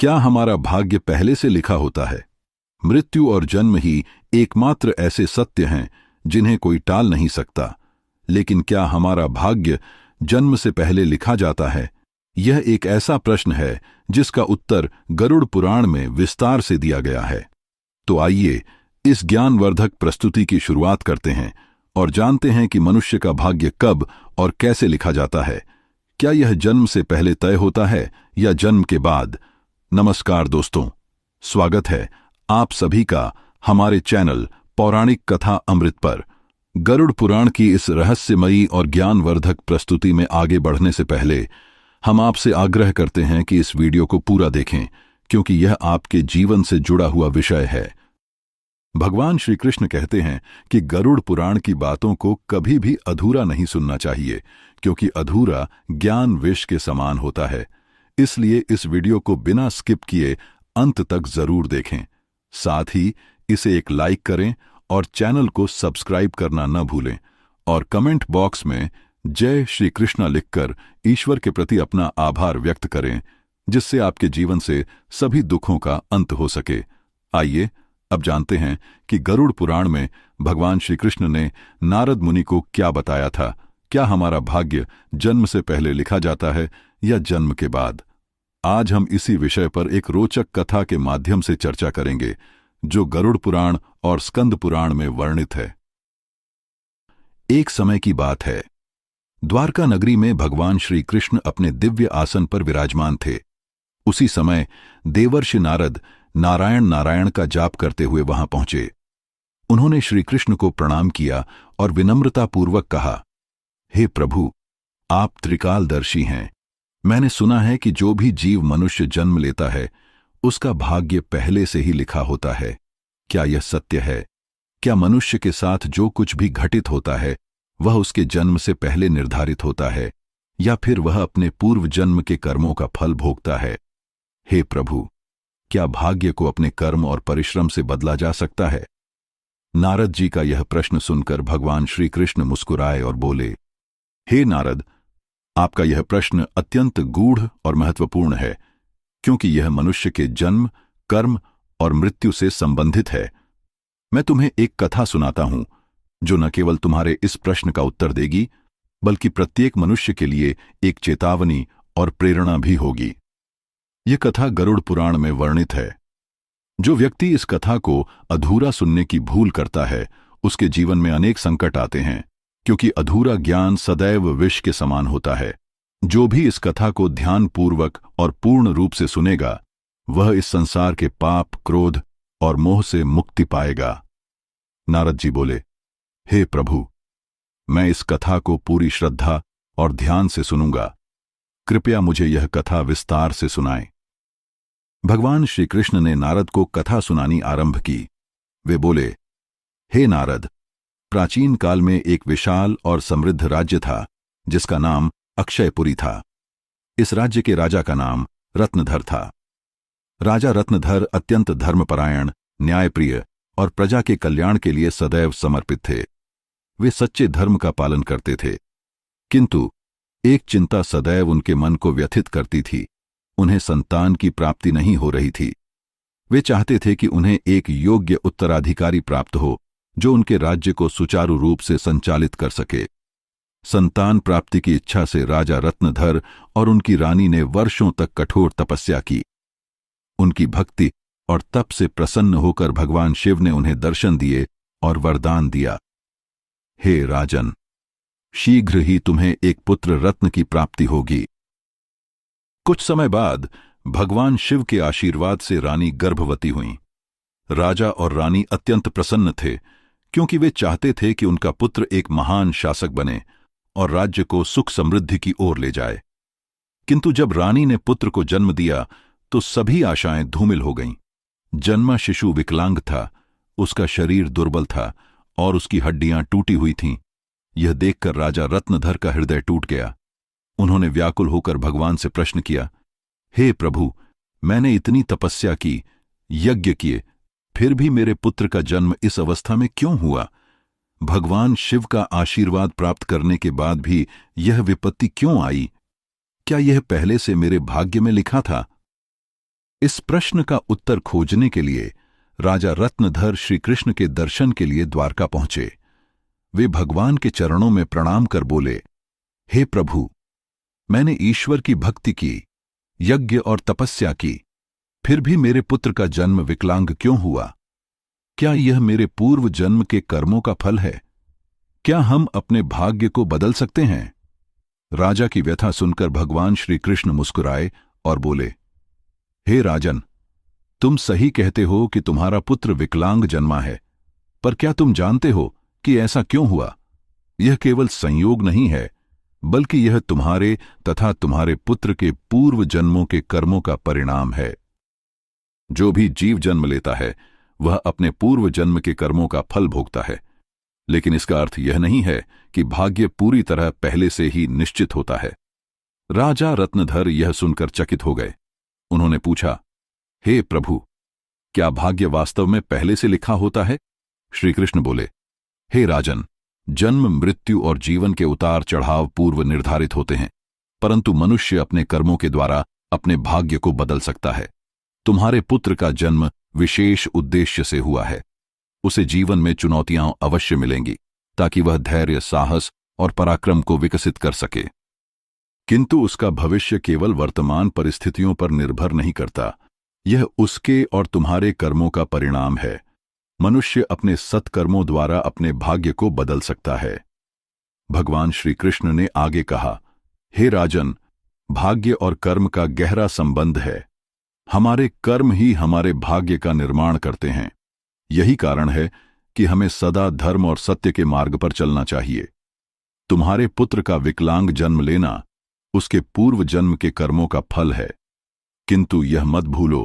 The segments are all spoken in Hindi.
क्या हमारा भाग्य पहले से लिखा होता है? मृत्यु और जन्म ही एकमात्र ऐसे सत्य हैं जिन्हें कोई टाल नहीं सकता। लेकिन क्या हमारा भाग्य जन्म से पहले लिखा जाता है? यह एक ऐसा प्रश्न है जिसका उत्तर गरुड़ पुराण में विस्तार से दिया गया है। तो आइए इस ज्ञानवर्धक प्रस्तुति की शुरुआत करते हैं और जानते हैं कि मनुष्य का भाग्य कब और कैसे लिखा जाता है। क्या यह जन्म से पहले तय होता है या जन्म के बाद? नमस्कार दोस्तों, स्वागत है आप सभी का हमारे चैनल पौराणिक कथा अमृत पर। गरुड़ पुराण की इस रहस्यमयी और ज्ञानवर्धक प्रस्तुति में आगे बढ़ने से पहले हम आपसे आग्रह करते हैं कि इस वीडियो को पूरा देखें, क्योंकि यह आपके जीवन से जुड़ा हुआ विषय है। भगवान श्री कृष्ण कहते हैं कि गरुड़ पुराण की बातों को कभी भी अधूरा नहीं सुनना चाहिए, क्योंकि अधूरा ज्ञान विष के समान होता है। इसलिए इस वीडियो को बिना स्किप किए अंत तक जरूर देखें। साथ ही इसे एक लाइक करें और चैनल को सब्सक्राइब करना न भूलें और कमेंट बॉक्स में जय श्री कृष्ण लिखकर ईश्वर के प्रति अपना आभार व्यक्त करें, जिससे आपके जीवन से सभी दुखों का अंत हो सके। आइए अब जानते हैं कि गरुड़ पुराण में भगवान श्री कृष्ण ने नारद मुनि को क्या बताया था। क्या हमारा भाग्य जन्म से पहले लिखा जाता है या जन्म के बाद? आज हम इसी विषय पर एक रोचक कथा के माध्यम से चर्चा करेंगे, जो गरुड़ पुराण और स्कंद पुराण में वर्णित है। एक समय की बात है। द्वारका नगरी में भगवान श्री कृष्ण अपने दिव्य आसन पर विराजमान थे। उसी समय देवर्षि नारद नारायण नारायण का जाप करते हुए वहां पहुंचे। उन्होंने श्री कृष्ण को प्रणाम किया और विनम्रतापूर्वक कहा, हे प्रभु, आप त्रिकालदर्शी हैं। मैंने सुना है कि जो भी जीव मनुष्य जन्म लेता है उसका भाग्य पहले से ही लिखा होता है। क्या यह सत्य है? क्या मनुष्य के साथ जो कुछ भी घटित होता है वह उसके जन्म से पहले निर्धारित होता है, या फिर वह अपने पूर्व जन्म के कर्मों का फल भोगता है? हे प्रभु, क्या भाग्य को अपने कर्म और परिश्रम से बदला जा सकता है? नारद जी का यह प्रश्न सुनकर भगवान श्री कृष्ण मुस्कुराए और बोले, हे नारद, आपका यह प्रश्न अत्यंत गूढ़ और महत्वपूर्ण है, क्योंकि यह मनुष्य के जन्म, कर्म और मृत्यु से संबंधित है। मैं तुम्हें एक कथा सुनाता हूं जो न केवल तुम्हारे इस प्रश्न का उत्तर देगी, बल्कि प्रत्येक मनुष्य के लिए एक चेतावनी और प्रेरणा भी होगी। यह कथा गरुड़ पुराण में वर्णित है। जो व्यक्ति इस कथा को अधूरा सुनने की भूल करता है उसके जीवन में अनेक संकट आते हैं, क्योंकि अधूरा ज्ञान सदैव विष के समान होता है। जो भी इस कथा को ध्यानपूर्वक और पूर्ण रूप से सुनेगा वह इस संसार के पाप, क्रोध और मोह से मुक्ति पाएगा। नारद जी बोले, हे प्रभु, मैं इस कथा को पूरी श्रद्धा और ध्यान से सुनूंगा। कृपया मुझे यह कथा विस्तार से सुनाएं। भगवान श्री कृष्ण ने नारद को कथा सुनानी आरंभ की। वे बोले, हे नारद, प्राचीन काल में एक विशाल और समृद्ध राज्य था जिसका नाम अक्षयपुरी था। इस राज्य के राजा का नाम रत्नधर था। राजा रत्नधर अत्यंत धर्मपरायण, न्यायप्रिय और प्रजा के कल्याण के लिए सदैव समर्पित थे। वे सच्चे धर्म का पालन करते थे, किंतु एक चिंता सदैव उनके मन को व्यथित करती थी। उन्हें संतान की प्राप्ति नहीं हो रही थी। वे चाहते थे कि उन्हें एक योग्य उत्तराधिकारी प्राप्त हो जो उनके राज्य को सुचारू रूप से संचालित कर सके। संतान प्राप्ति की इच्छा से राजा रत्नधर और उनकी रानी ने वर्षों तक कठोर तपस्या की। उनकी भक्ति और तप से प्रसन्न होकर भगवान शिव ने उन्हें दर्शन दिए और वरदान दिया, हे राजन, शीघ्र ही तुम्हें एक पुत्र रत्न की प्राप्ति होगी। कुछ समय बाद भगवान शिव के आशीर्वाद से रानी गर्भवती हुईं। राजा और रानी अत्यंत प्रसन्न थे, क्योंकि वे चाहते थे कि उनका पुत्र एक महान शासक बने और राज्य को सुख समृद्धि की ओर ले जाए। किंतु जब रानी ने पुत्र को जन्म दिया तो सभी आशाएं धूमिल हो गईं। जन्मा शिशु विकलांग था, उसका शरीर दुर्बल था और उसकी हड्डियां टूटी हुई थीं। यह देखकर राजा रत्नधर का हृदय टूट गया। उन्होंने व्याकुल होकर भगवान से प्रश्न किया, हे प्रभु, मैंने इतनी तपस्या की, यज्ञ किए, फिर भी मेरे पुत्र का जन्म इस अवस्था में क्यों हुआ? भगवान शिव का आशीर्वाद प्राप्त करने के बाद भी यह विपत्ति क्यों आई? क्या यह पहले से मेरे भाग्य में लिखा था? इस प्रश्न का उत्तर खोजने के लिए राजा रत्नधर श्री कृष्ण के दर्शन के लिए द्वारका पहुंचे। वे भगवान के चरणों में प्रणाम कर बोले, हे प्रभु, मैंने ईश्वर की भक्ति की, यज्ञ और तपस्या की, फिर भी मेरे पुत्र का जन्म विकलांग क्यों हुआ? क्या यह मेरे पूर्व जन्म के कर्मों का फल है? क्या हम अपने भाग्य को बदल सकते हैं? राजा की व्यथा सुनकर भगवान श्री कृष्ण मुस्कुराए और बोले, हे राजन, तुम सही कहते हो कि तुम्हारा पुत्र विकलांग जन्मा है, पर क्या तुम जानते हो कि ऐसा क्यों हुआ? यह केवल संयोग नहीं है, बल्कि यह तुम्हारे तथा तुम्हारे पुत्र के पूर्व जन्मों के कर्मों का परिणाम है। जो भी जीव जन्म लेता है वह अपने पूर्व जन्म के कर्मों का फल भोगता है, लेकिन इसका अर्थ यह नहीं है कि भाग्य पूरी तरह पहले से ही निश्चित होता है। राजा रत्नधर यह सुनकर चकित हो गए। उन्होंने पूछा, हे प्रभु, क्या भाग्य वास्तव में पहले से लिखा होता है? श्री कृष्ण बोले, हे राजन, जन्म, मृत्यु और जीवन के उतार चढ़ाव पूर्व निर्धारित होते हैं, परंतु मनुष्य अपने कर्मों के द्वारा अपने भाग्य को बदल सकता है। तुम्हारे पुत्र का जन्म विशेष उद्देश्य से हुआ है। उसे जीवन में चुनौतियां अवश्य मिलेंगी ताकि वह धैर्य, साहस और पराक्रम को विकसित कर सके, किंतु उसका भविष्य केवल वर्तमान परिस्थितियों पर निर्भर नहीं करता। यह उसके और तुम्हारे कर्मों का परिणाम है। मनुष्य अपने सत्कर्मों द्वारा अपने भाग्य को बदल सकता है। भगवान श्री कृष्ण ने आगे कहा, हे राजन, भाग्य और कर्म का गहरा संबंध है। हमारे कर्म ही हमारे भाग्य का निर्माण करते हैं। यही कारण है कि हमें सदा धर्म और सत्य के मार्ग पर चलना चाहिए। तुम्हारे पुत्र का विकलांग जन्म लेना उसके पूर्व जन्म के कर्मों का फल है, किंतु यह मत भूलो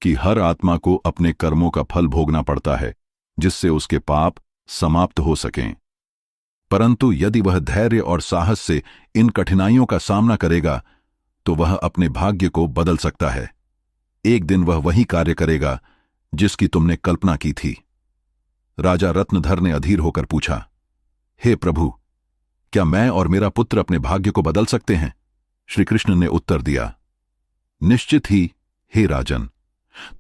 कि हर आत्मा को अपने कर्मों का फल भोगना पड़ता है, जिससे उसके पाप समाप्त हो सकें। परंतु यदि वह धैर्य और साहस से इन कठिनाइयों का सामना करेगा तो वह अपने भाग्य को बदल सकता है। एक दिन वह वही कार्य करेगा जिसकी तुमने कल्पना की थी। राजा रत्नधर ने अधीर होकर पूछा, हे प्रभु, क्या मैं और मेरा पुत्र अपने भाग्य को बदल सकते हैं? श्री कृष्ण ने उत्तर दिया, निश्चित ही, हे राजन।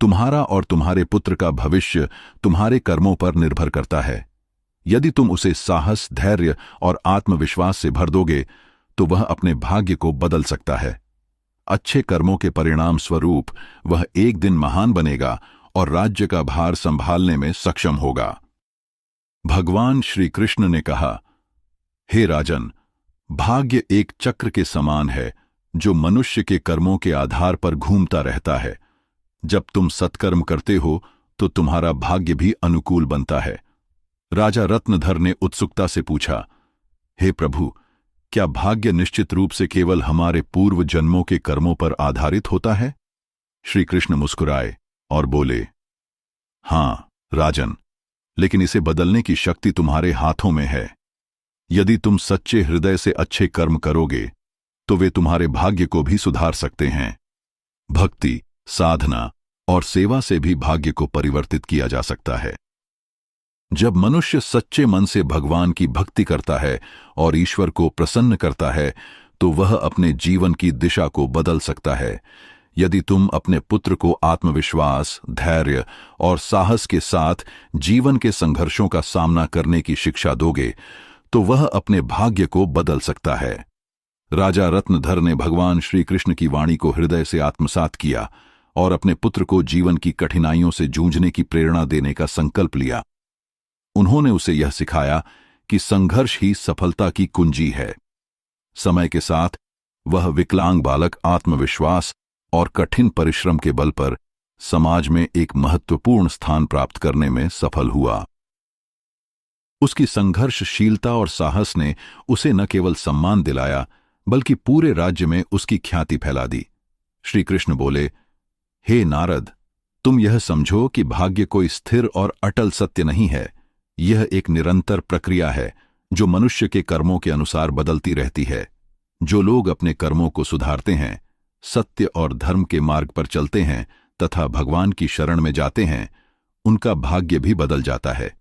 तुम्हारा और तुम्हारे पुत्र का भविष्य तुम्हारे कर्मों पर निर्भर करता है। यदि तुम उसे साहस, धैर्य और आत्मविश्वास से भर दोगे तो वह अपने भाग्य को बदल सकता है। अच्छे कर्मों के परिणाम स्वरूप वह एक दिन महान बनेगा और राज्य का भार संभालने में सक्षम होगा। भगवान श्री कृष्ण ने कहा, हे राजन, भाग्य एक चक्र के समान है जो मनुष्य के कर्मों के आधार पर घूमता रहता है। जब तुम सत्कर्म करते हो तो तुम्हारा भाग्य भी अनुकूल बनता है। राजा रत्नधर ने उत्सुकता से पूछा, हे प्रभु, क्या भाग्य निश्चित रूप से केवल हमारे पूर्व जन्मों के कर्मों पर आधारित होता है? श्री कृष्ण मुस्कुराए और बोले, हां राजन, लेकिन इसे बदलने की शक्ति तुम्हारे हाथों में है। यदि तुम सच्चे हृदय से अच्छे कर्म करोगे तो वे तुम्हारे भाग्य को भी सुधार सकते हैं। भक्ति, साधना और सेवा से भी भाग्य को परिवर्तित किया जा सकता है। जब मनुष्य सच्चे मन से भगवान की भक्ति करता है और ईश्वर को प्रसन्न करता है तो वह अपने जीवन की दिशा को बदल सकता है। यदि तुम अपने पुत्र को आत्मविश्वास, धैर्य और साहस के साथ जीवन के संघर्षों का सामना करने की शिक्षा दोगे तो वह अपने भाग्य को बदल सकता है। राजा रत्नधर ने भगवान श्री कृष्ण की वाणी को हृदय से आत्मसात किया और अपने पुत्र को जीवन की कठिनाइयों से जूझने की प्रेरणा देने का संकल्प लिया। उन्होंने उसे यह सिखाया कि संघर्ष ही सफलता की कुंजी है। समय के साथ वह विकलांग बालक आत्मविश्वास और कठिन परिश्रम के बल पर समाज में एक महत्वपूर्ण स्थान प्राप्त करने में सफल हुआ। उसकी संघर्षशीलता और साहस ने उसे न केवल सम्मान दिलाया बल्कि पूरे राज्य में उसकी ख्याति फैला दी। श्री कृष्ण बोले, हे नारद, तुम यह समझो कि भाग्य कोई स्थिर और अटल सत्य नहीं है। यह एक निरंतर प्रक्रिया है जो मनुष्य के कर्मों के अनुसार बदलती रहती है। जो लोग अपने कर्मों को सुधारते हैं, सत्य और धर्म के मार्ग पर चलते हैं तथा भगवान की शरण में जाते हैं, उनका भाग्य भी बदल जाता है।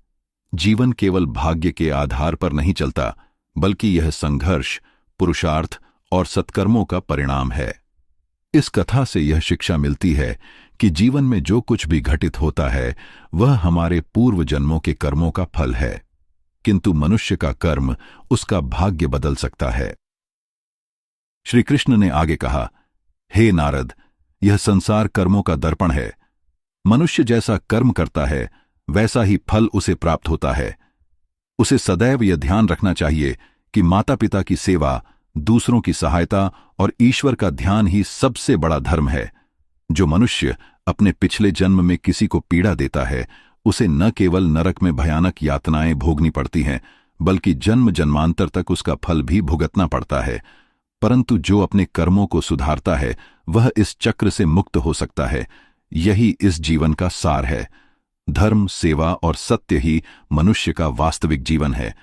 जीवन केवल भाग्य के आधार पर नहीं चलता, बल्कि यह संघर्ष, पुरुषार्थ और सत्कर्मों का परिणाम है। इस कथा से यह शिक्षा मिलती है कि जीवन में जो कुछ भी घटित होता है वह हमारे पूर्व जन्मों के कर्मों का फल है, किंतु मनुष्य का कर्म उसका भाग्य बदल सकता है। श्री कृष्ण ने आगे कहा, हे नारद, यह संसार कर्मों का दर्पण है। मनुष्य जैसा कर्म करता है वैसा ही फल उसे प्राप्त होता है। उसे सदैव यह ध्यान रखना चाहिए कि माता पिता की सेवा, दूसरों की सहायता और ईश्वर का ध्यान ही सबसे बड़ा धर्म है। जो मनुष्य अपने पिछले जन्म में किसी को पीड़ा देता है उसे न केवल नरक में भयानक यातनाएं भोगनी पड़ती हैं, बल्कि जन्म जन्मांतर तक उसका फल भी भुगतना पड़ता है। परंतु जो अपने कर्मों को सुधारता है वह इस चक्र से मुक्त हो सकता है। यही इस जीवन का सार है। धर्म, सेवा और सत्य ही मनुष्य का वास्तविक जीवन है।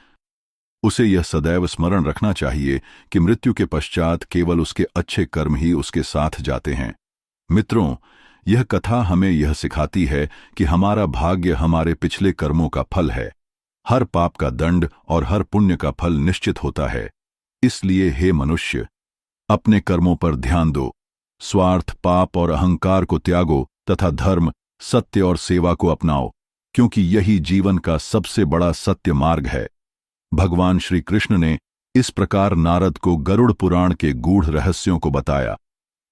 उसे यह सदैव स्मरण रखना चाहिए कि मृत्यु के पश्चात केवल उसके अच्छे कर्म ही उसके साथ जाते हैं। मित्रों, यह कथा हमें यह सिखाती है कि हमारा भाग्य हमारे पिछले कर्मों का फल है। हर पाप का दंड और हर पुण्य का फल निश्चित होता है। इसलिए हे मनुष्य, अपने कर्मों पर ध्यान दो, स्वार्थ, पाप और अहंकार को त्यागो तथा धर्म, सत्य और सेवा को अपनाओ, क्योंकि यही जीवन का सबसे बड़ा सत्य मार्ग है। भगवान श्री कृष्ण ने इस प्रकार नारद को गरुड़ पुराण के गूढ़ रहस्यों को बताया।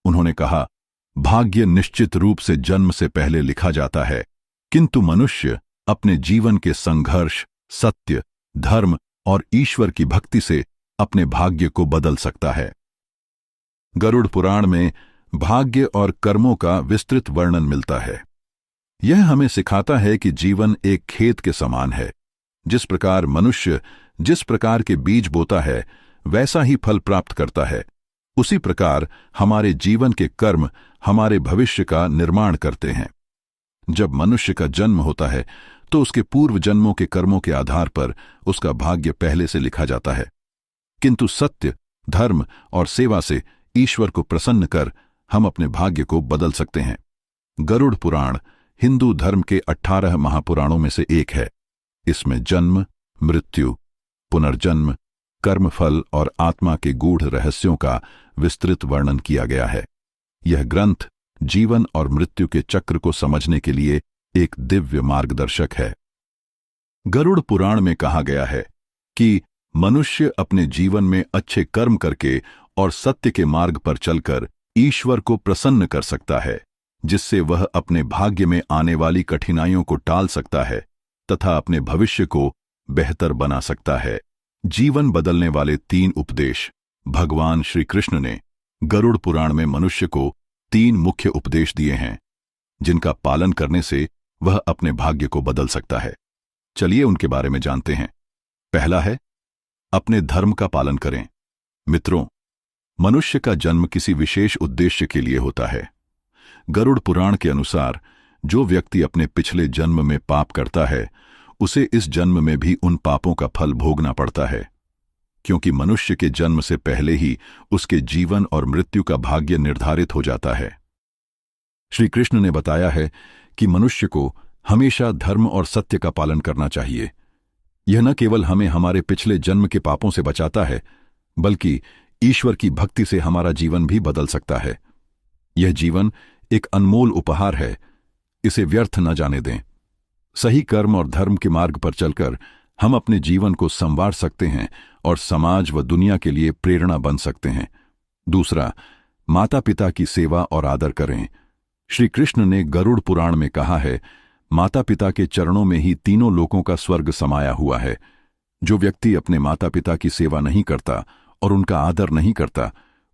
उन्होंने कहा, भाग्य निश्चित रूप से जन्म से पहले लिखा जाता है, किंतु मनुष्य अपने जीवन के संघर्ष, सत्य, धर्म और ईश्वर की भक्ति से अपने भाग्य को बदल सकता है। गरुड़ पुराण में भाग्य और कर्मों का विस्तृत वर्णन मिलता है। यह हमें सिखाता है कि जीवन एक खेत के समान है। जिस प्रकार मनुष्य जिस प्रकार के बीज बोता है वैसा ही फल प्राप्त करता है, उसी प्रकार हमारे जीवन के कर्म हमारे भविष्य का निर्माण करते हैं। जब मनुष्य का जन्म होता है तो उसके पूर्व जन्मों के कर्मों के आधार पर उसका भाग्य पहले से लिखा जाता है, किंतु सत्य, धर्म और सेवा से ईश्वर को प्रसन्न कर हम अपने भाग्य को बदल सकते हैं। गरुड़ पुराण हिंदू धर्म के 18 महापुराणों में से एक है। इसमें जन्म, मृत्यु, पुनर्जन्म, कर्मफल और आत्मा के गूढ़ रहस्यों का विस्तृत वर्णन किया गया है। यह ग्रंथ जीवन और मृत्यु के चक्र को समझने के लिए एक दिव्य मार्गदर्शक है। गरुड़ पुराण में कहा गया है कि मनुष्य अपने जीवन में अच्छे कर्म करके और सत्य के मार्ग पर चलकर ईश्वर को प्रसन्न कर सकता है, जिससे वह अपने भाग्य में आने वाली कठिनाइयों को टाल सकता है तथा अपने भविष्य को बेहतर बना सकता है। जीवन बदलने वाले 3 उपदेश। भगवान श्री कृष्ण ने गरुड़ पुराण में मनुष्य को 3 मुख्य उपदेश दिए हैं, जिनका पालन करने से वह अपने भाग्य को बदल सकता है। चलिए उनके बारे में जानते हैं। पहला है, अपने धर्म का पालन करें। मित्रों, मनुष्य का जन्म किसी विशेष उद्देश्य के लिए होता है। गरुड़ पुराण के अनुसार जो व्यक्ति अपने पिछले जन्म में पाप करता है उसे इस जन्म में भी उन पापों का फल भोगना पड़ता है, क्योंकि मनुष्य के जन्म से पहले ही उसके जीवन और मृत्यु का भाग्य निर्धारित हो जाता है। श्री कृष्ण ने बताया है कि मनुष्य को हमेशा धर्म और सत्य का पालन करना चाहिए। यह न केवल हमें हमारे पिछले जन्म के पापों से बचाता है, बल्कि ईश्वर की भक्ति से हमारा जीवन भी बदल सकता है। यह जीवन एक अनमोल उपहार है, इसे व्यर्थ न जाने दें। सही कर्म और धर्म के मार्ग पर चलकर हम अपने जीवन को संवार सकते हैं और समाज व दुनिया के लिए प्रेरणा बन सकते हैं। दूसरा, माता पिता की सेवा और आदर करें। श्री कृष्ण ने गरुड़ पुराण में कहा है, माता पिता के चरणों में ही तीनों लोकों का स्वर्ग समाया हुआ है। जो व्यक्ति अपने माता पिता की सेवा नहीं करता और उनका आदर नहीं करता,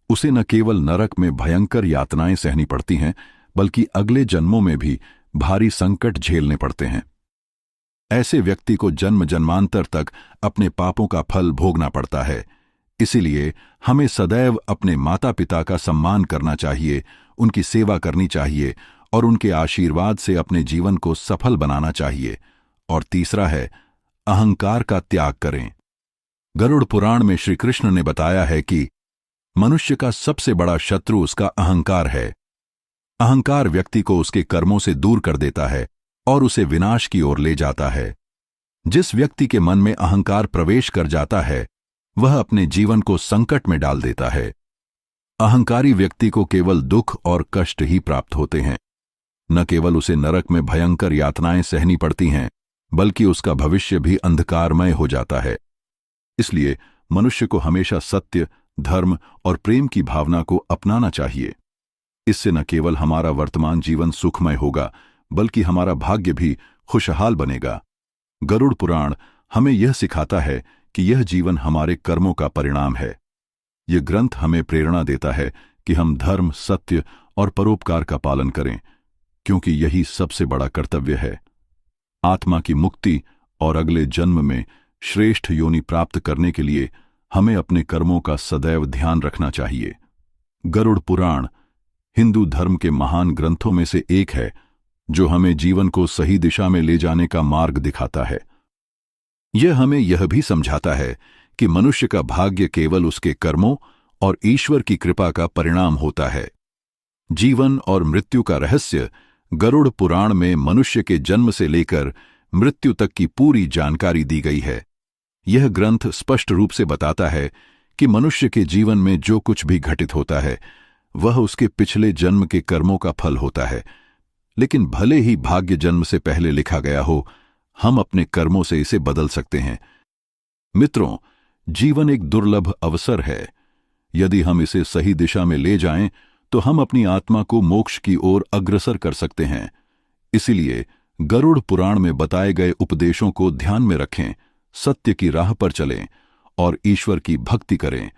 उसे न केवल नरक में भयंकर यातनाएं सहनी पड़ती हैं, बल्कि अगले जन्मों में भी भारी संकट झेलने पड़ते हैं। ऐसे व्यक्ति को जन्म जन्मांतर तक अपने पापों का फल भोगना पड़ता है। इसीलिए हमें सदैव अपने माता पिता का सम्मान करना चाहिए, उनकी सेवा करनी चाहिए और उनके आशीर्वाद से अपने जीवन को सफल बनाना चाहिए। और तीसरा है, अहंकार का त्याग करें। गरुड़ पुराण में श्री कृष्ण ने बताया है कि मनुष्य का सबसे बड़ा शत्रु उसका अहंकार है। अहंकार व्यक्ति को उसके कर्मों से दूर कर देता है और उसे विनाश की ओर ले जाता है। जिस व्यक्ति के मन में अहंकार प्रवेश कर जाता है वह अपने जीवन को संकट में डाल देता है। अहंकारी व्यक्ति को केवल दुख और कष्ट ही प्राप्त होते हैं। न केवल उसे नरक में भयंकर यातनाएं सहनी पड़ती हैं, बल्कि उसका भविष्य भी अंधकारमय हो जाता है। इसलिए मनुष्य को हमेशा सत्य, धर्म और प्रेम की भावना को अपनाना चाहिए। इससे न केवल हमारा वर्तमान जीवन सुखमय होगा, बल्कि हमारा भाग्य भी खुशहाल बनेगा। गरुड़ पुराण हमें यह सिखाता है कि यह जीवन हमारे कर्मों का परिणाम है। यह ग्रंथ हमें प्रेरणा देता है कि हम धर्म, सत्य और परोपकार का पालन करें, क्योंकि यही सबसे बड़ा कर्तव्य है। आत्मा की मुक्ति और अगले जन्म में श्रेष्ठ योनि प्राप्त करने के लिए हमें अपने कर्मों का सदैव ध्यान रखना चाहिए। गरुड़ पुराण हिंदू धर्म के महान ग्रंथों में से एक है, जो हमें जीवन को सही दिशा में ले जाने का मार्ग दिखाता है। यह हमें यह भी समझाता है कि मनुष्य का भाग्य केवल उसके कर्मों और ईश्वर की कृपा का परिणाम होता है। जीवन और मृत्यु का रहस्य गरुड़ पुराण में मनुष्य के जन्म से लेकर मृत्यु तक की पूरी जानकारी दी गई है। यह ग्रंथ स्पष्ट रूप से बताता है कि मनुष्य के जीवन में जो कुछ भी घटित होता है, वह उसके पिछले जन्म के कर्मों का फल होता है। लेकिन भले ही भाग्य जन्म से पहले लिखा गया हो, हम अपने कर्मों से इसे बदल सकते हैं। मित्रों, जीवन एक दुर्लभ अवसर है। यदि हम इसे सही दिशा में ले जाएं, तो हम अपनी आत्मा को मोक्ष की ओर अग्रसर कर सकते हैं। इसीलिए गरुड़ पुराण में बताए गए उपदेशों को ध्यान में रखें, सत्य की राह पर चलें और ईश्वर की भक्ति करें।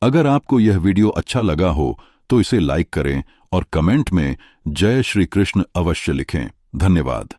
अगर आपको यह वीडियो अच्छा लगा हो तो इसे लाइक करें और कमेंट में जय श्री कृष्ण अवश्य लिखें। धन्यवाद।